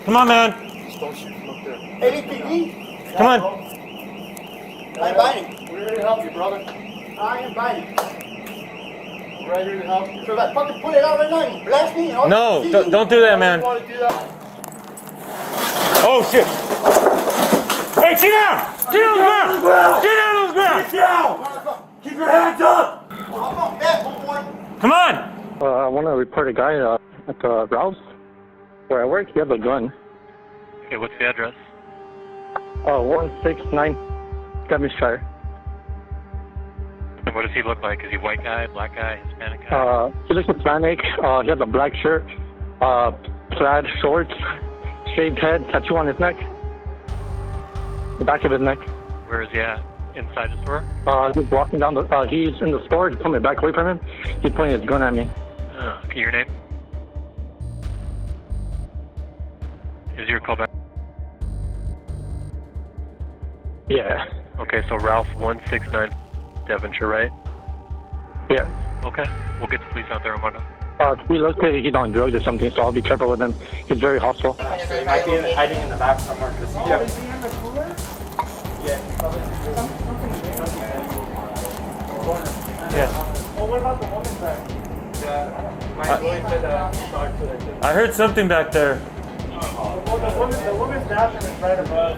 Come on, man. Just don't shoot from up there. ADPD? Come on. I'm biting. We're here to help you, brother. I am biting. We're right here to help you. So if I fucking pull it out right now and blast me, and all No, see don't do that, man. You want to do that? Oh, shit. Hey, sit down! Get on the ground! Get down on the ground! Get down! Keep your hands up! I'm not bad, boy. Come on! I want to report a guy at Ralph's where I work. He has a gun. Okay, what's the address? 169 Devonshire. And what does he look like? Is he white guy, black guy, Hispanic guy? He looks Hispanic. He has a black shirt, plaid shorts, shaved head, tattoo on his neck, the back of his neck. Where is he at? Inside the store? He's walking down the. He's in the store. He's coming back away from him. He's pointing his gun at me. Okay, your name? Is your call back? Yeah. Okay, so Ralph 169 Devonshire, right? Yeah. Okay, we'll get the police out there on Monday. We look like he's on drugs or something, so I'll be careful with him. He's very hostile. He might be hiding in the back somewhere. Yeah. Yeah. Oh, what about the woman back? My boy said talk to her. I heard something back there. Well, the woman's bathroom is right above.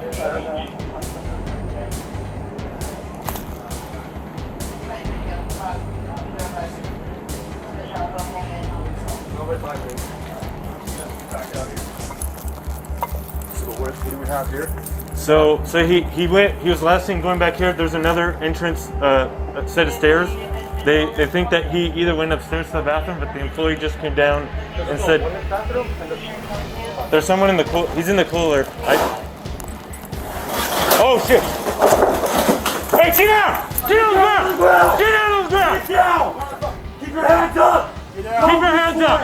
So what do we have here? So he was last seen going back here. There's another entrance, a set of stairs. They think that he either went upstairs to the bathroom, but the employee just came down and said, "There's someone in the he's in the cooler." Oh shit! Hey, sit down! Get on the ground! Get down on the ground! Get down! Keep your hands up! Keep your hands up!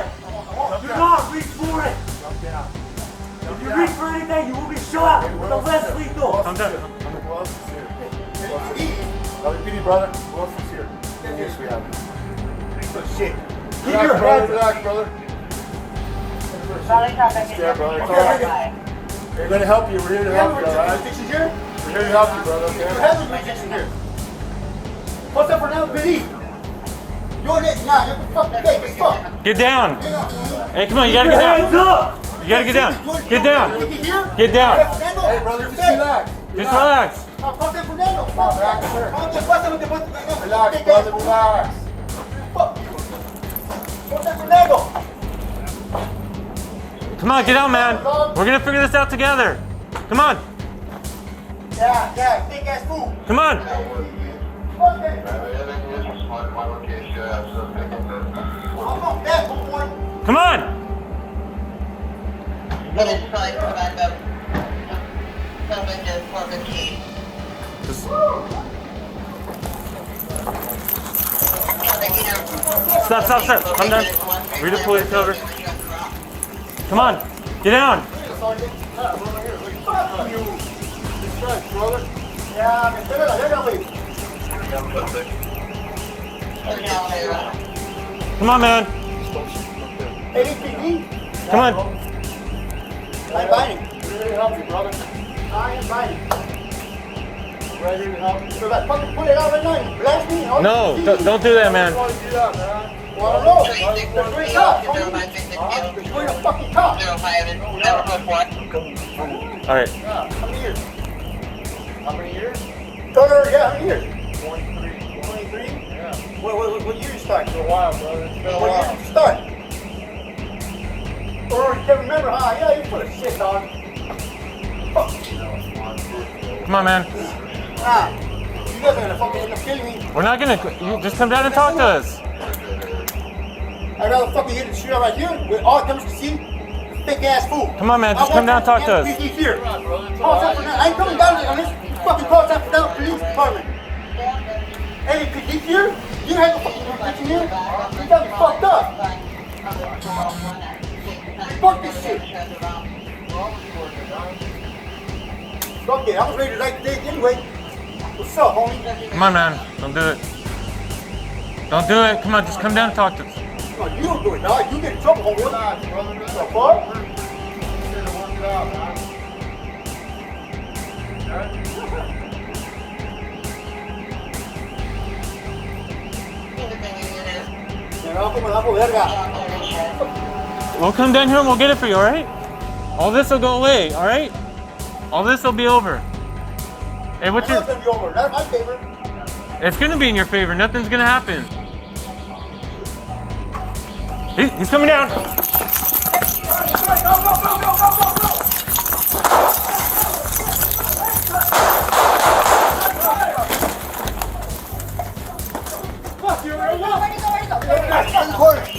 Do not reach for it! If you reach for anything, you will be shot with a less lethal! Calm down. Who else is here? LAPD, brother. Who else is here? Yes, we have. Shit. Keep Relax, your brother. hands up! Relax, brother. Solid traffic is Yeah, brother. okay. We're going to help you. We're here to help you, all right? Jurisdiction here? We're here to help you, brother, okay? You have a jurisdiction here. What's up for now, PD? You're next now. You're fucking fake as fuck. Get down! Hey, come on! You gotta get down! Hands up! You gotta get down! Get down! Get down! Hey, brother, just relax. Just relax. Fuck that Fernando. Relax, sir. Relax, Relax, brother, relax. Fuck that Fernando. Come on, get out, man. We're gonna figure this out together. Come on. Yeah, big ass fool. Come on. Fuck that. I'm not bad, boy. Come on. It is solid traffic. Settlement is 415. Stop. Calm down. Read the police over. Come on. Get down. Fuck you. Yeah, me espera la verga, güey. Come on, man. ADPD? Come on. I'm biting. We're here to help you, brother. I am biting. We're right here to help you. So if I fucking pull it out right now and blast me, and all No, don't do that, man. You want to do that, man? Well, I don't know. They're doing cops. They're doing a fucking cop. 05 and 744. All right. How many years? How many years? No, yeah, how many years? 23. 23? Yeah. What year you start? It's been a while, brother. It's been a What while. year did you start? Oh, you can't remember, huh? Yeah, you full of shit, dog. Fuck. Come on, man. Nah. You guys are gonna fucking end up killing me. We're not gonna. You just come down and talk to us. I'd rather fucking hit the shooter right here with all cameras can see. Thick ass fool. Come on, man. Just come down and talk to us. Here. Call San Fernando. I ain't coming down there unless you fucking call San Fernando Police Department. Hey, could you here? You have a fucking jurisdiction here? You got me fucked up. Fuck this shit. Fuck it. I was ready to write the date anyway. What's up, homie? Come on, man. Don't do it. Don't do it. Come on, just come down and talk to us. Come on, you don't do it, dog. You get in trouble, homie. Relax, brother. The fuck? We're here to work it out. We'll come down here and we'll get it for you, alright? All this will go away, alright? All this will be over. Hey, what's your... That's my favorite. It's gonna be in your favor. Nothing's gonna happen. He's coming down.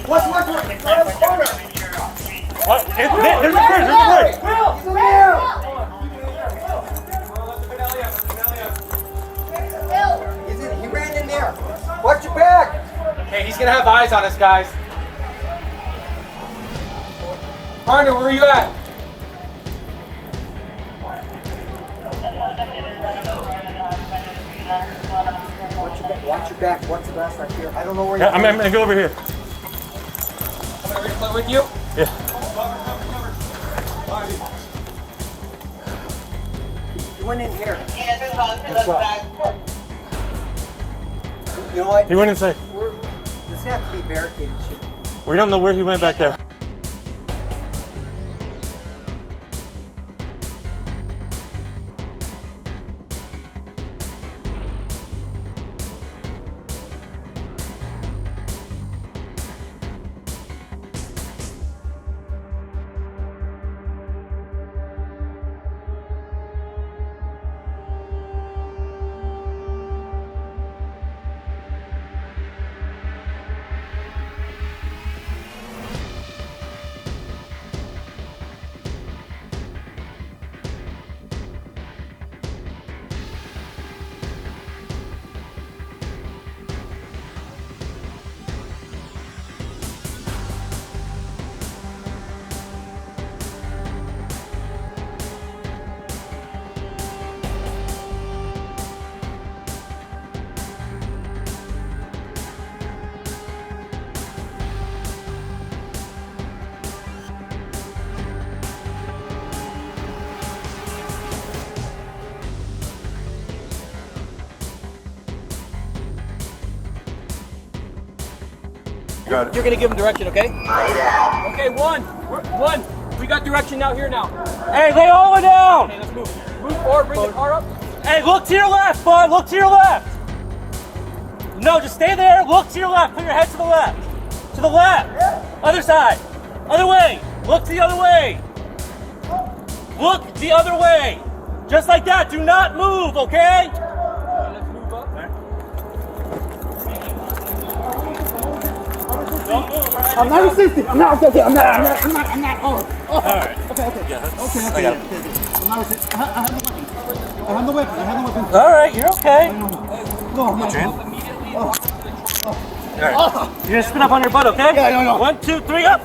What's my corner? What? There's a bird. There's a bird. He's in there. He ran in there. Watch your back. Okay, he's gonna have eyes on us, guys. Partner, where are you at? Watch your back. Watch your back right here. I don't know where Yeah, I'm gonna go over here. I'm gonna replay with you. Yeah. He went in here. Yeah, there's a back. You know what? He went inside. This has to be barricaded shit. We don't know where he went back there. Got it. You're gonna give him direction, okay? Okay, one. We got direction now. Here now. Hey, lay all the way down. Okay, let's move. Move forward. Bring the car up. Hey, look to your left, bud. Look to your left. No, just stay there. Look to your left. Put your head to the left. To the left. Other side. Other way. Look the other way. Look the other way. Just like that. Do not move, okay? Let's move up. Don't move, all right? I'm not resisting. I'm not. Okay. I'm not. Oh. All right. Okay. Okay. I'm not resisting. I have the weapon. All right, you're okay. No, I'm not. You're gonna spin up on your butt, okay? Yeah, no. 1, 2, 3, up.